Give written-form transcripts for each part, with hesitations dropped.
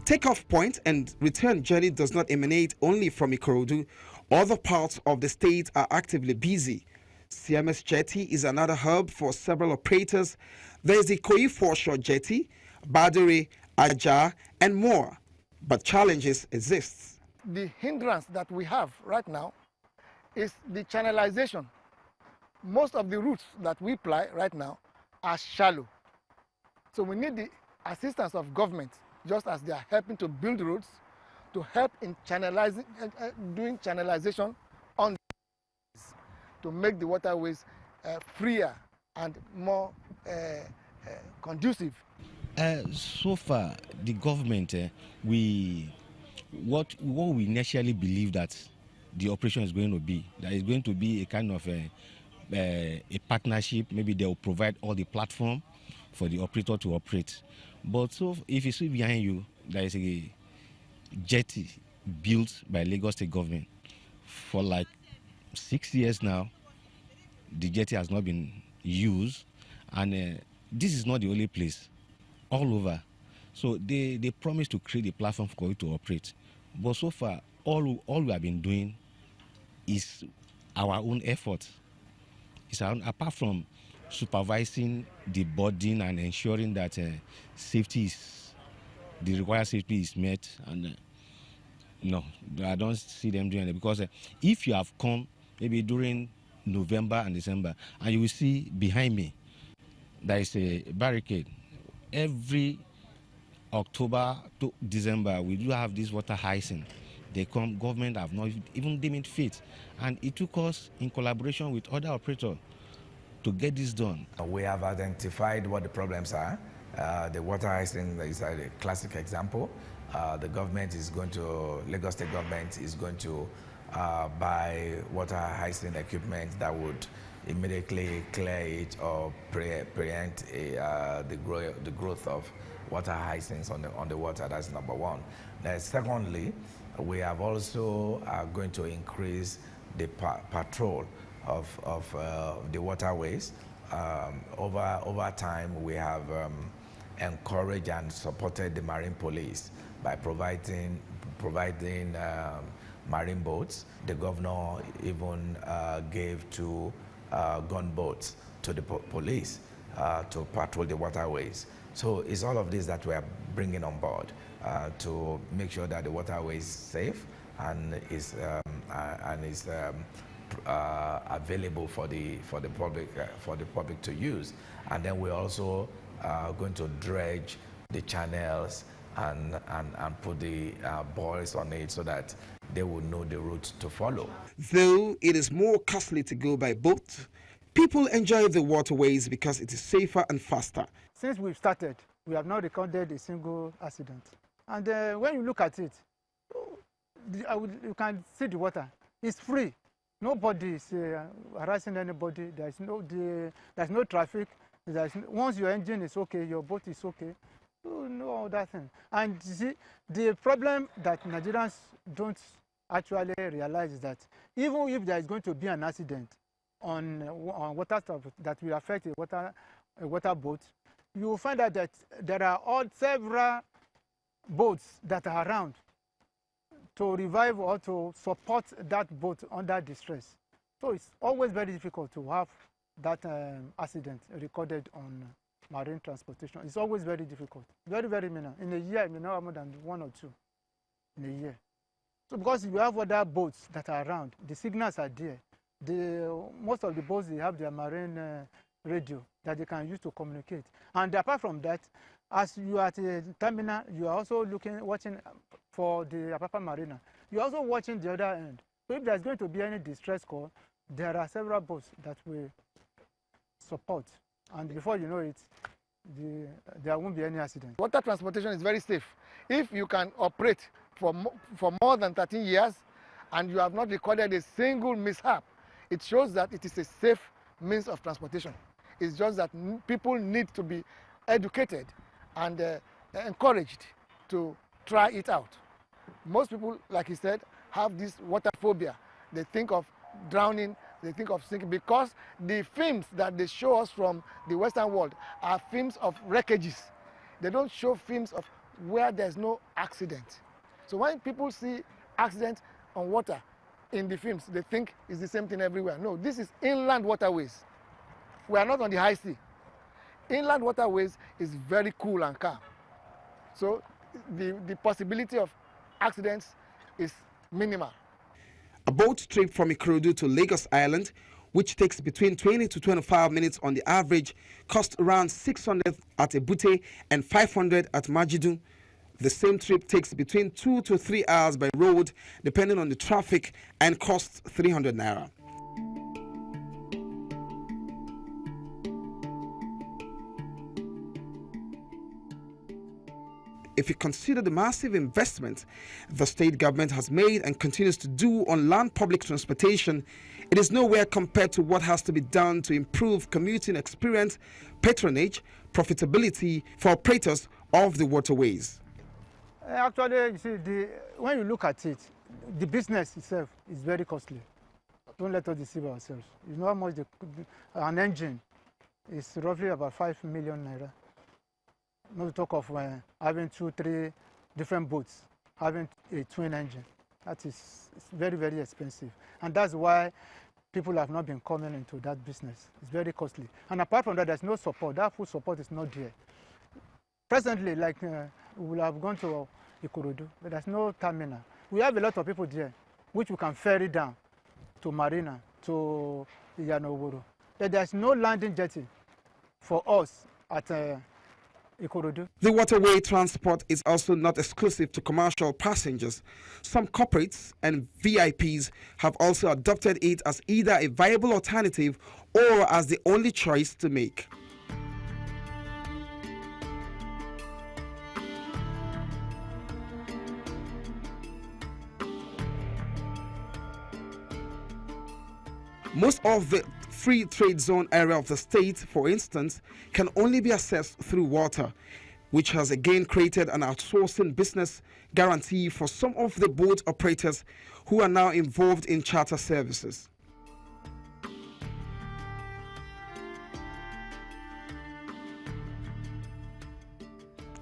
Takeoff point and return journey does not emanate only from Ikorodu. Other parts of the state are actively busy. CMS Jetty is another hub for several operators. There is the Ikoyi Foreshore Jetty, Badere, Aja, and more. But challenges exist. The hindrance that we have right now is the channelization. Most of the routes that we ply right now are shallow. So we need the assistance of government, just as they are helping to build roads, to help in channelizing, doing channelization on to make the waterways freer and more conducive. So far, the government, what we initially believe that the operation is going to be, that is going to be a kind of a partnership. Maybe they will provide all the platform for the operator to operate. But so if you see behind you, there is a jetty built by Lagos State government for like 6 years now. The jetty has not been used, and this is not the only place. All over. So they promised to create a platform for it to operate. But so far, all we have been doing is our own effort. It's our own, apart from supervising the boarding and ensuring that the required safety is met. And no, I don't see them doing it. Because if you have come maybe during November and December, and you will see behind me, there is a barricade. Every October to December, we do have this water hyacinth. They come, government have not even deemed it fit. And it took us in collaboration with other operators to get this done. We have identified what the problems are. The water hyacinth is a classic example. The government is going to, Lagos State government is going to buy water hyacinth equipment that would immediately clear it or preempt the growth of water hyacinths on the water. That's number one. Secondly, we have also going to increase the patrol of the waterways. Over time, we have encouraged and supported the marine police by providing marine boats. The governor even gave 2 gunboats to the police to patrol the waterways. So it's all of this that we are bringing on board to make sure that the waterway is safe and is available for the public to use. And then we're also going to dredge the channels and put the buoys on it so that they will know the route to follow. Though it is more costly to go by boat, people enjoy the waterways because it is safer and faster. Since we've started, we have not recorded a single accident. And when you look at it, you can see the water. It's free. Nobody is harassing anybody. There's no traffic. Once your engine is okay, your boat is okay. No other thing. And you see, the problem that Nigerians don't actually realize is that even if there is going to be an accident on water stuff that will affect a water boat, you will find out that there are several boats that are around to revive or to support that boat under distress. So it's always very difficult to have that accident recorded on marine transportation. It's always very difficult, very, very minor. In a year, you may not have more than 1 or 2 in a year. So because you have other boats that are around, the signals are there. Most of the boats, they have their marine radio that they can use to communicate. And apart from that, as you are at a terminal, you are also watching for the Apapa Marina. You're also watching the other end. So if there's going to be any distress call, there are several boats that will support. And before you know it, there won't be any accident. Water transportation is very safe. If you can operate for more than 13 years and you have not recorded a single mishap, it shows that it is a safe means of transportation. It's just that people need to be educated and encouraged to try it out. Most people, like he said, have this water phobia. They think of drowning, they think of sinking, because the films that they show us from the Western world are films of wreckages. They don't show films of where there's no accident. So when people see accident on water in the films, they think it's the same thing everywhere. No, this is inland waterways. We are not on the high sea. Inland waterways is very cool and calm. So the possibility of accidents is minimal. A boat trip from Ikorodu to Lagos Island, which takes between 20 to 25 minutes on the average, costs around 600 at Ebute and 500 at Majidu. The same trip takes between 2 to 3 hours by road, depending on the traffic, and costs 300 naira. If you consider the massive investment the state government has made and continues to do on land public transportation, it is nowhere compared to what has to be done to improve commuting experience, patronage, profitability for operators of the waterways. Actually, you see, when you look at it, the business itself is very costly. Don't let us deceive ourselves. You know how much an engine is roughly about 5 million naira. Not to talk of having 2-3 different boats, having a twin engine. That is very, very expensive. And that's why people have not been coming into that business. It's very costly. And apart from that, there's no support. That full support is not there. Presently, like we will have gone to Ikorodu, but there's no terminal. We have a lot of people there, which we can ferry down to Marina, to Iyanoworo. But there's no landing jetty for us at Ikorodu. The waterway transport is also not exclusive to commercial passengers. Some corporates and VIPs have also adopted it as either a viable alternative or as the only choice to make. Most of the free trade zone area of the state, for instance, can only be accessed through water, which has again created an outsourcing business guarantee for some of the boat operators who are now involved in charter services.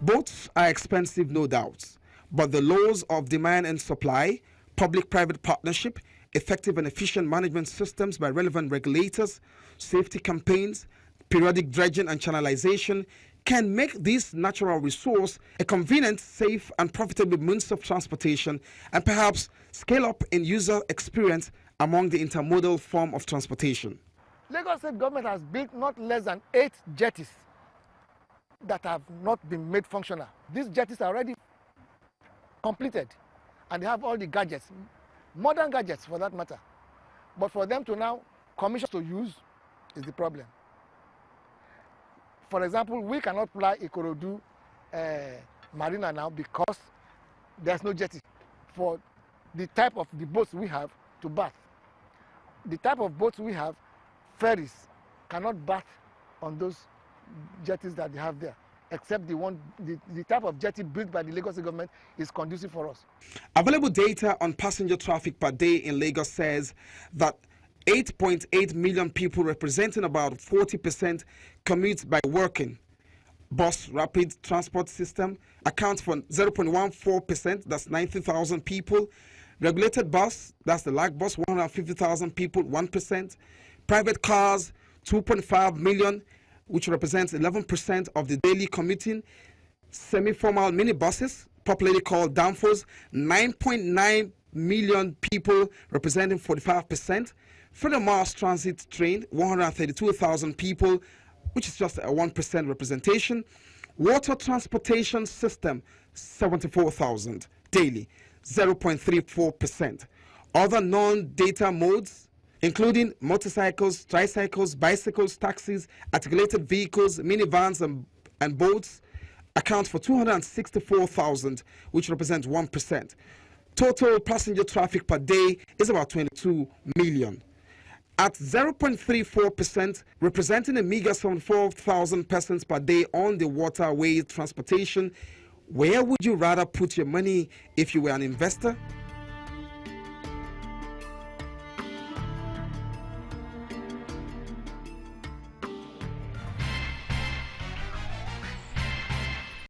Boats are expensive, no doubt, but the laws of demand and supply, public-private partnership, effective and efficient management systems by relevant regulators, safety campaigns, periodic dredging and channelization can make this natural resource a convenient, safe and profitable means of transportation and perhaps scale up in user experience among the intermodal form of transportation. Lagos State government has built not less than 8 jetties that have not been made functional. These jetties are already completed and they have all the gadgets, modern gadgets for that matter. But for them to now commission to use is the problem. For example, we cannot fly Ikorodu Marina now because there's no jetty for the type of the boats we have to berth. The type of boats we have, ferries, cannot berth on those jetties that they have there, except the type of jetty built by the Lagos government is conducive for us. Available data on passenger traffic per day in Lagos says that 8.8 million people, representing about 40%, commute by walking. Bus rapid transport system accounts for 0.14%, that's 90,000 people. Regulated bus, that's the LAG bus, 150,000 people, 1%. Private cars, 2.5 million, which represents 11% of the daily commuting. Semi-formal minibuses, popularly called danfos, 9.9 million people, representing 45%. Further mass transit train, 132,000 people, which is just a 1% representation. Water transportation system, 74,000 daily, 0.34%. Other non-data modes, including motorcycles, tricycles, bicycles, taxis, articulated vehicles, minivans, and boats, account for 264,000, which represents 1%. Total passenger traffic per day is about 22 million. At 0.34%, representing a meager 74,000 persons per day on the waterway transportation, where would you rather put your money if you were an investor?